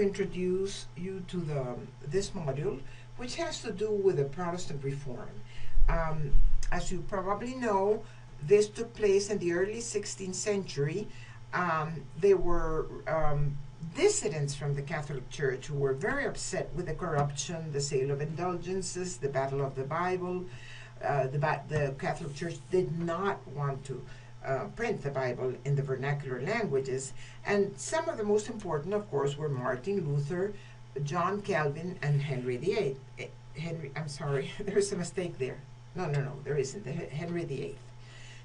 introduce you to this module, which has to do with the Protestant Reform. As you probably know, this took place in the early 16th century. There were dissidents from the Catholic Church who were very upset with the corruption, the sale of indulgences, the battle of the Bible. The Catholic Church did not want to print the Bible in the vernacular languages, and some of the most important, of course, were Martin Luther, John Calvin, and Henry VIII. I'm sorry, there's a mistake there. No, there isn't. Henry VIII.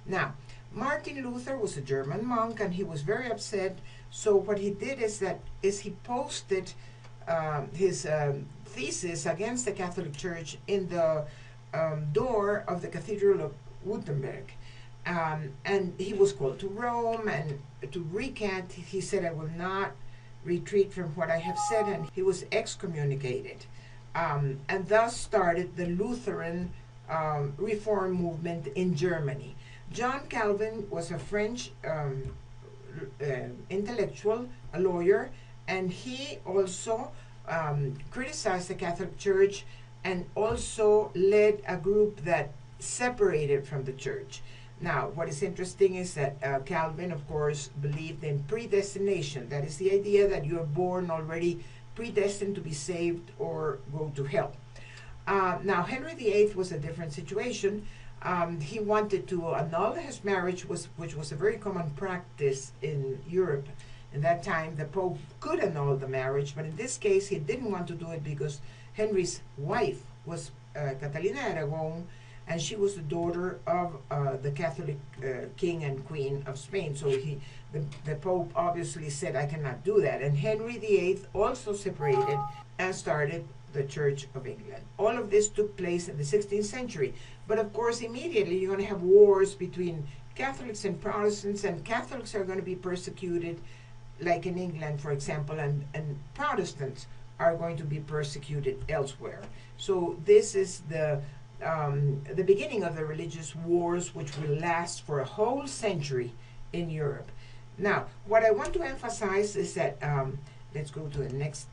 Now, Martin Luther was a German monk, and he was very upset. So what he did is he posted his thesis against the Catholic Church in the door of the Cathedral of Wittenberg. And he was called to Rome, and to recant, he said, "I will not retreat from what I have said," and he was excommunicated. And thus started the Lutheran Reform movement in Germany. John Calvin was a French intellectual, a lawyer, and he also criticized the Catholic Church and also led a group that separated from the Church. Now, what is interesting is that Calvin, of course, believed in predestination. That is the idea that you are born already predestined to be saved or go to hell. Now, Henry VIII was a different situation. He wanted to annul his marriage, which was a very common practice in Europe. In that time, the Pope could annul the marriage, but in this case, he didn't want to do it because Henry's wife was Catalina Aragon, and she was the daughter of the Catholic king and queen of Spain. So the Pope obviously said, "I cannot do that." And Henry VIII also separated and started the Church of England. All of this took place in the 16th century. But of course, immediately you're going to have wars between Catholics and Protestants, and Catholics are going to be persecuted, like in England, for example, and Protestants are going to be persecuted elsewhere. So this is the beginning of the religious wars, which will last for a whole century in Europe. Now, what I want to emphasize is that, let's go to the next.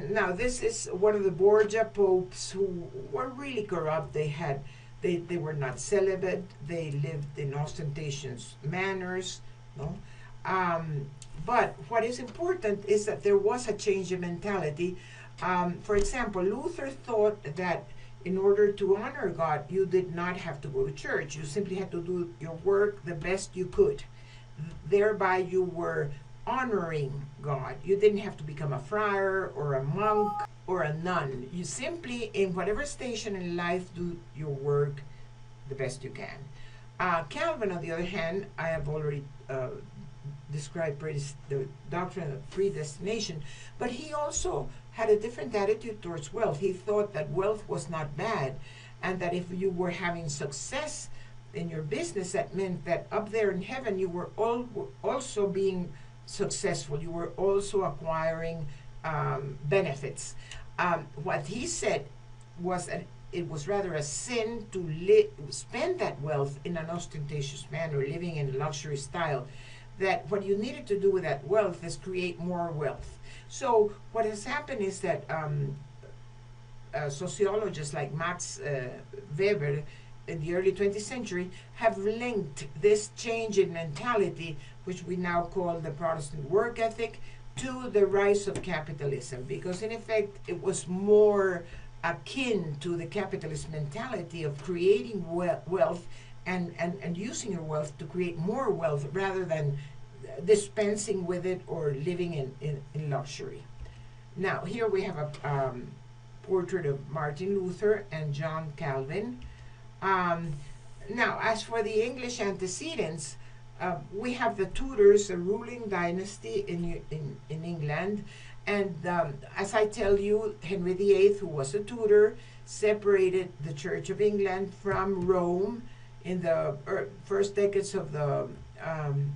Now, this is one of the Borgia popes who were really corrupt. They were not celibate. They lived in ostentatious manners. No? But what is important is that there was a change in mentality. For example, Luther thought that in order to honor God, you did not have to go to church. You simply had to do your work the best you could. Thereby, you were honoring God. You didn't have to become a friar or a monk or a nun. You simply, in whatever station in life, do your work the best you can. Calvin, on the other hand, I have already described the doctrine of predestination, but he also had a different attitude towards wealth. He thought that wealth was not bad, and that if you were having success in your business, that meant that up there in heaven you were also being successful. You were also acquiring benefits. What he said was that it was rather a sin to spend that wealth in an ostentatious manner, living in luxury style, that what you needed to do with that wealth is create more wealth. So what has happened is that sociologists like Max Weber in the early 20th century have linked this change in mentality, which we now call the Protestant work ethic, to the rise of capitalism, because in effect it was more akin to the capitalist mentality of creating wealth and using your wealth to create more wealth rather than dispensing with it or living in luxury. Now, here we have a portrait of Martin Luther and John Calvin. Now, as for the English antecedents, we have the Tudors, a ruling dynasty in England. And as I tell you, Henry VIII, who was a Tudor, separated the Church of England from Rome in the first decades of the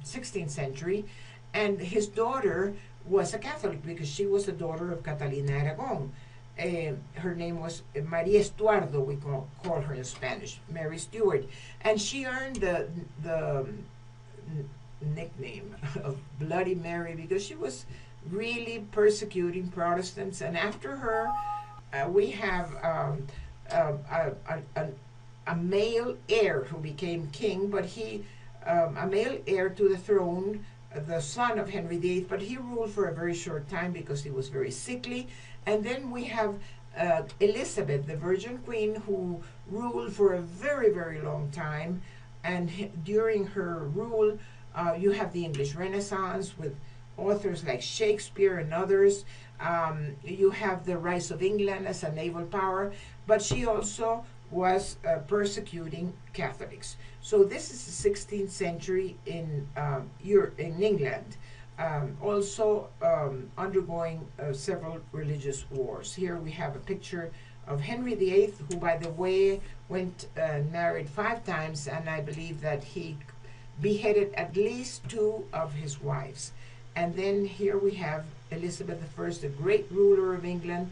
16th century. And his daughter was a Catholic because she was a daughter of Catalina Aragon. Her name was Maria Estuardo, we call her in Spanish, Mary Stuart. And she earned the nickname of Bloody Mary because she was really persecuting Protestants. And after her, we have a male heir who became king, but a male heir to the throne, the son of Henry VIII, but he ruled for a very short time because he was very sickly. And then we have Elizabeth, the Virgin Queen, who ruled for a very, very long time. And during her rule, you have the English Renaissance with authors like Shakespeare and others. You have the rise of England as a naval power, but she also was persecuting Catholics. So this is the 16th century in England, also undergoing several religious wars. Here we have a picture of Henry VIII, who, by the way, went married 5 times, and I believe that he beheaded at least 2 of his wives. And then here we have Elizabeth I, the great ruler of England,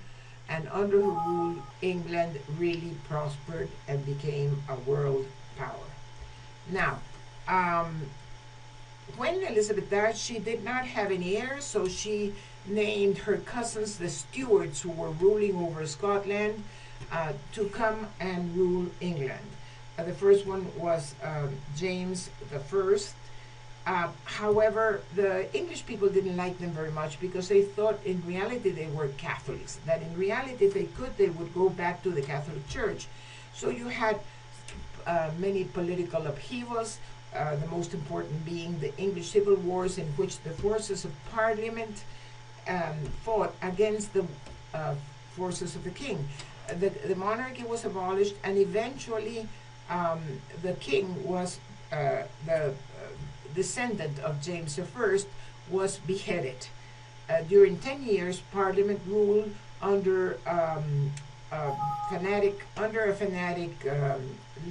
and under her rule, England really prospered and became a world power. Now, when Elizabeth died, she did not have any heirs, so she named her cousins, the Stuarts, who were ruling over Scotland, to come and rule England. The first one was James I. However, the English people didn't like them very much because they thought in reality they were Catholics, that in reality if they could, they would go back to the Catholic Church. So you had many political upheavals, the most important being the English Civil Wars, in which the forces of Parliament fought against the forces of the king. The monarchy was abolished, and eventually the king was the descendant of James I, was beheaded. During 10 years, Parliament ruled under a fanatic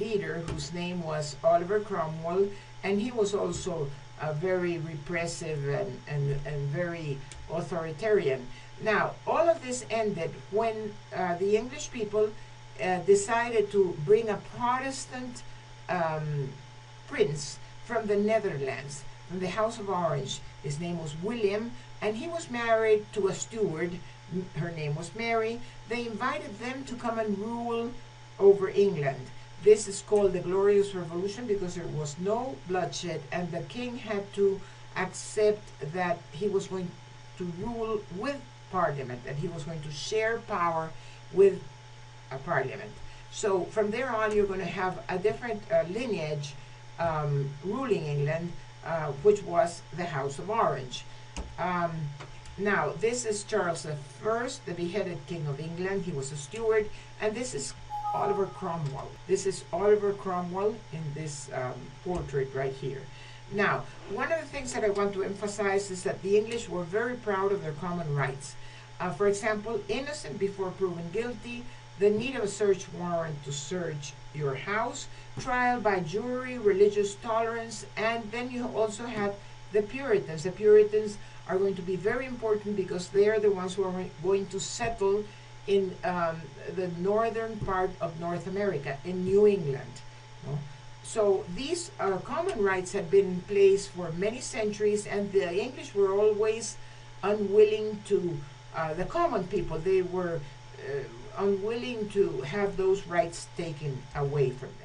leader whose name was Oliver Cromwell, and he was also very repressive and very authoritarian. Now, all of this ended when the English people decided to bring a Protestant prince from the Netherlands, from the House of Orange. His name was William, and he was married to a steward. Her name was Mary. They invited them to come and rule over England. This is called the Glorious Revolution because there was no bloodshed, and the king had to accept that he was going to rule with Parliament, that he was going to share power with a Parliament. So from there on, you're going to have a different lineage ruling England, which was the House of Orange. Now, this is Charles I, the beheaded King of England. He was a steward, and this is Oliver Cromwell. This is Oliver Cromwell in this portrait right here. Now, one of the things that I want to emphasize is that the English were very proud of their common rights. For example, innocent before proven guilty, the need of a search warrant to search your house, trial by jury, religious tolerance, and then you also had the Puritans. The Puritans are going to be very important because they are the ones who are going to settle in the northern part of North America, in New England. No? So these common rights had been in place for many centuries, and the English were always unwilling to, the common people, they were unwilling to have those rights taken away from them.